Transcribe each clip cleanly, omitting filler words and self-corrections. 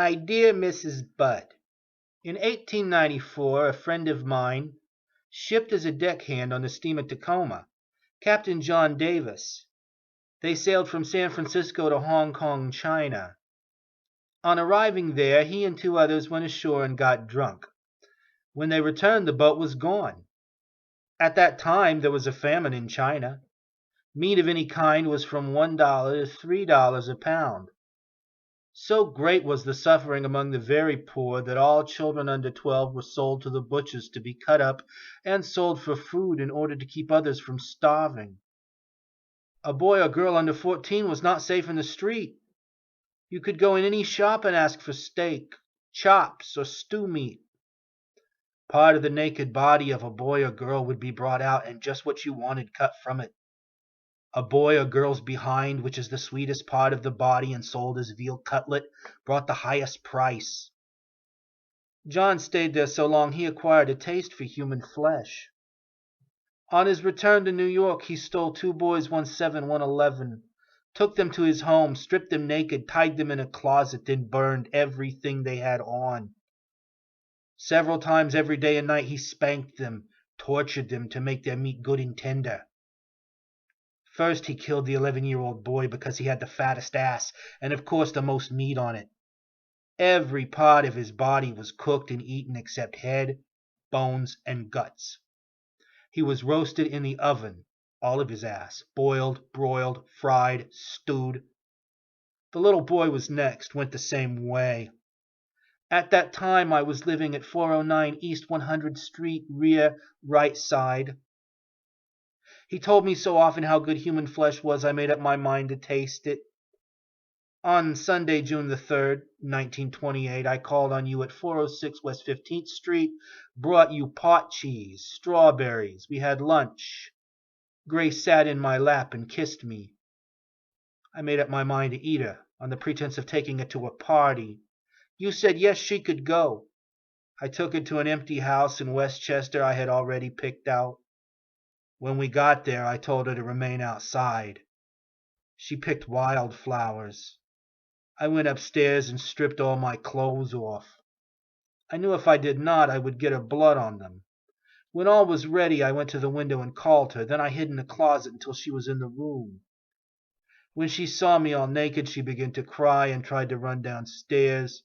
My dear Mrs. Budd, in 1894 a friend of mine shipped as a deckhand on the steamer Tacoma, Captain John Davis. They sailed from San Francisco to Hong Kong, China. On arriving there, he and two others went ashore and got drunk. When they returned, the boat was gone. At that time, there was a famine in China. Meat of any kind was from $1 to $3 a pound. So great was the suffering among the very poor that all children under 12 were sold to the butchers to be cut up and sold for food in order to keep others from starving. A boy or girl under 14 was not safe in the street. You could go in any shop and ask for steak, chops, or stew meat. Part of the naked body of a boy or girl would be brought out and just what you wanted cut from it. A boy or girl's behind, which is the sweetest part of the body and sold as veal cutlet, brought the highest price. John stayed there so long he acquired a taste for human flesh. On his return to New York, he stole two boys, one 7, one 11, took them to his home, stripped them naked, tied them in a closet, then burned everything they had on. Several times every day and night he spanked them, tortured them to make their meat good and tender. First he killed the 11-year-old boy because he had the fattest ass and of course the most meat on it. Every part of his body was cooked and eaten except head, bones, and guts. He was roasted in the oven, all of his ass, boiled, broiled, fried, stewed. The little boy was next, went the same way. At that time I was living at 409 East 100th Street, rear right side. He told me so often how good human flesh was, I made up my mind to taste it. On Sunday, June the 3rd, 1928, I called on you at 406 West 15th Street, brought you pot cheese, strawberries. We had lunch. Grace sat in my lap and kissed me. I made up my mind to eat her, on the pretense of taking her to a party. You said yes, she could go. I took her to an empty house in Westchester I had already picked out. When we got there, I told her to remain outside. She picked wildflowers. I went upstairs and stripped all my clothes off. I knew if I did not, I would get her blood on them. When all was ready, I went to the window and called her. Then I hid in the closet until she was in the room. When she saw me all naked, she began to cry and tried to run downstairs.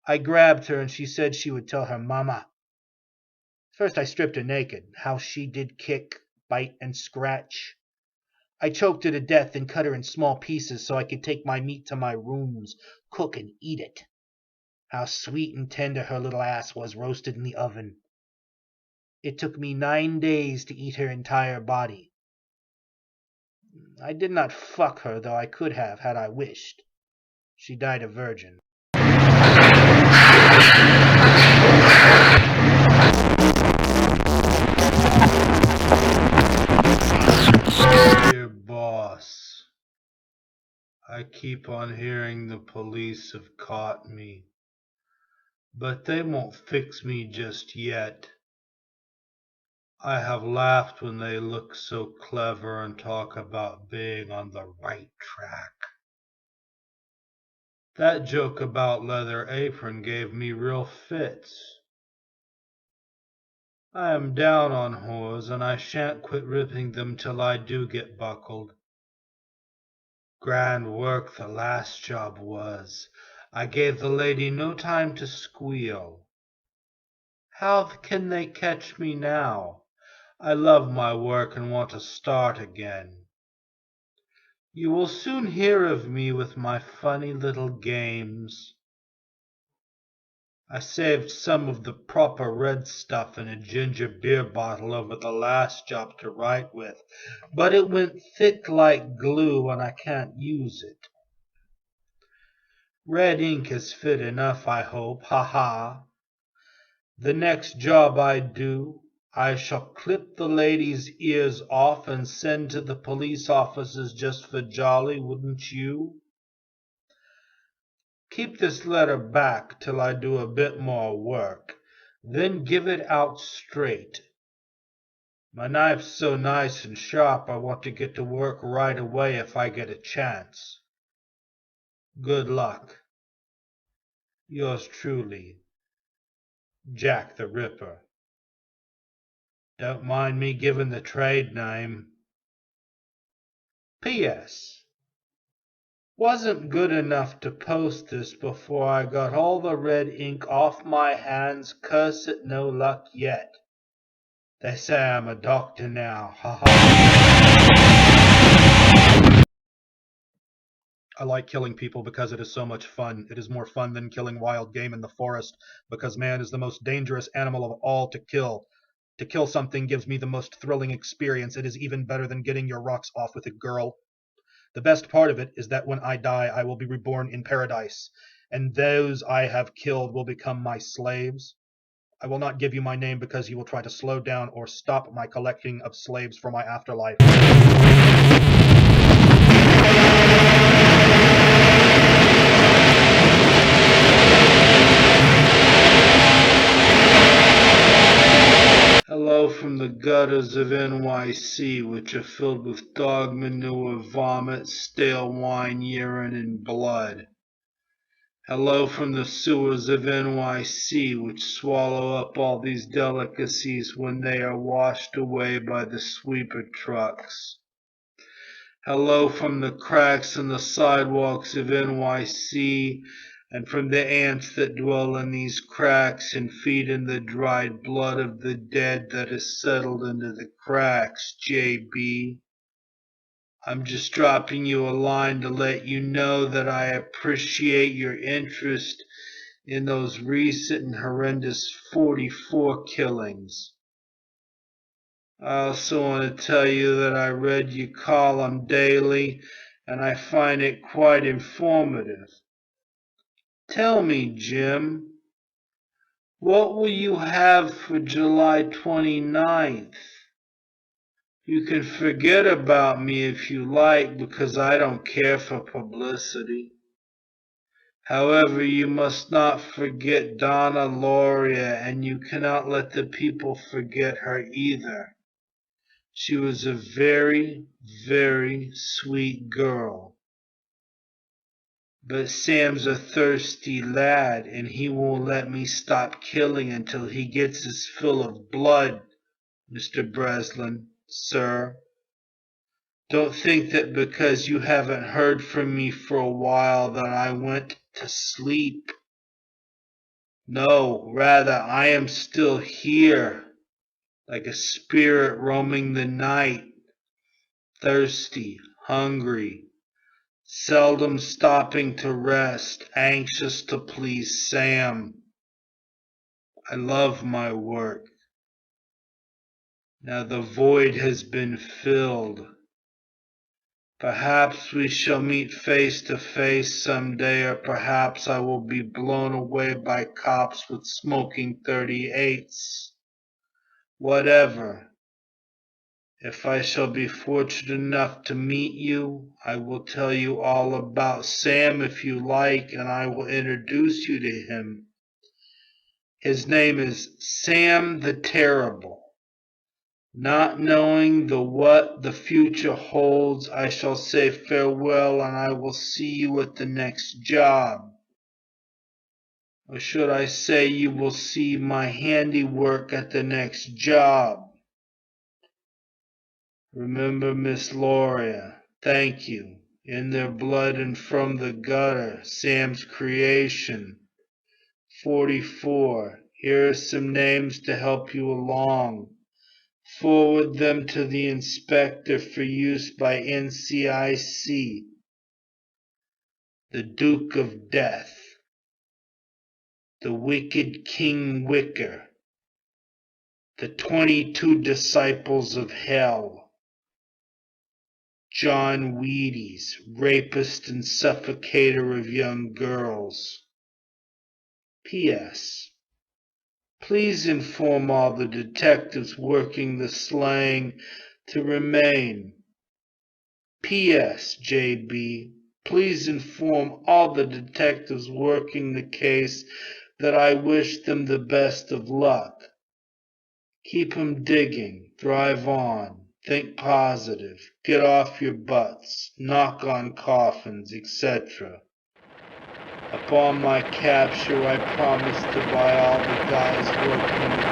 I grabbed her and she said she would tell her mama. First I stripped her naked. How she did kick, bite, and scratch. I choked her to death and cut her in small pieces so I could take my meat to my rooms, cook and eat it. How sweet and tender her little ass was roasted in the oven. It took me 9 days to eat her entire body. I did not fuck her, though I could have, had I wished. She died a virgin. Dear boss, I keep on hearing the police have caught me, but they won't fix me just yet. I have laughed when they look so clever and talk about being on the right track. That joke about Leather Apron gave me real fits. I am down on whores, and I shan't quit ripping them till I do get buckled. Grand work the last job was. I gave the lady no time to squeal. How can they catch me now? I love my work and want to start again. You will soon hear of me with my funny little games. I saved some of the proper red stuff in a ginger beer bottle over the last job to write with, but it went thick like glue and I can't use it. Red ink is fit enough, I hope, ha. The next job I do, I shall clip the lady's ears off and send to the police officers just for jolly, wouldn't you? Keep this letter back till I do a bit more work, then give it out straight. My knife's so nice and sharp I want to get to work right away if I get a chance. Good luck. Yours truly, Jack the Ripper. Don't mind me giving the trade name. P.S. Wasn't good enough to post this before I got all the red ink off my hands. Curse it, no luck yet. They say I'm a doctor now. Ha ha. I like killing people because it is so much fun. It is more fun than killing wild game in the forest, because man is the most dangerous animal of all to kill. To kill something gives me the most thrilling experience. It is even better than getting your rocks off with a girl. The best part of it is that when I die, I will be reborn in paradise, and those I have killed will become my slaves. I will not give you my name because you will try to slow down or stop my collecting of slaves for my afterlife. Hello from the gutters of NYC, which are filled with dog manure, vomit, stale wine, urine, and blood. Hello from the sewers of NYC, which swallow up all these delicacies when they are washed away by the sweeper trucks. Hello from the cracks in the sidewalks of NYC, and from the ants that dwell in these cracks and feed in the dried blood of the dead that is settled into the cracks, JB. I'm just dropping you a line to let you know that I appreciate your interest in those recent and horrendous 44 killings. I also want to tell you that I read your column daily, and I find it quite informative. Tell me, Jim, what will you have for July 29th? You can forget about me if you like, because I don't care for publicity. However, you must not forget Donna Lauria, and you cannot let the people forget her either. She was a very, very sweet girl. But Sam's a thirsty lad, and he won't let me stop killing until he gets his fill of blood, Mr. Breslin, sir. Don't think that because you haven't heard from me for a while that I went to sleep. No, rather, I am still here, like a spirit roaming the night, thirsty, hungry, seldom stopping to rest, anxious to please Sam. I love my work. Now the void has been filled. Perhaps we shall meet face to face someday, or perhaps I will be blown away by cops with smoking 38s. Whatever. If I shall be fortunate enough to meet you, I will tell you all about Sam if you like, and I will introduce you to him. His name is Sam the Terrible. Not knowing what the future holds, I shall say farewell, and I will see you at the next job. Or should I say you will see my handiwork at the next job? Remember Miss Lauria. Thank you. In their blood and from the gutter, Sam's creation. 44. Here are some names to help you along. Forward them to the inspector for use by NCIC. The Duke of Death. The Wicked King Wicker. The 22 Disciples of Hell. John Wheaties, rapist and suffocator of young girls. P.S. Please inform all the detectives working the slaying to remain. P.S. J.B. Please inform all the detectives working the case that I wish them the best of luck. Keep 'em digging, drive on, think positive, get off your butts, knock on coffins, etc. A Upon my capture, I promised to buy all the guys working in the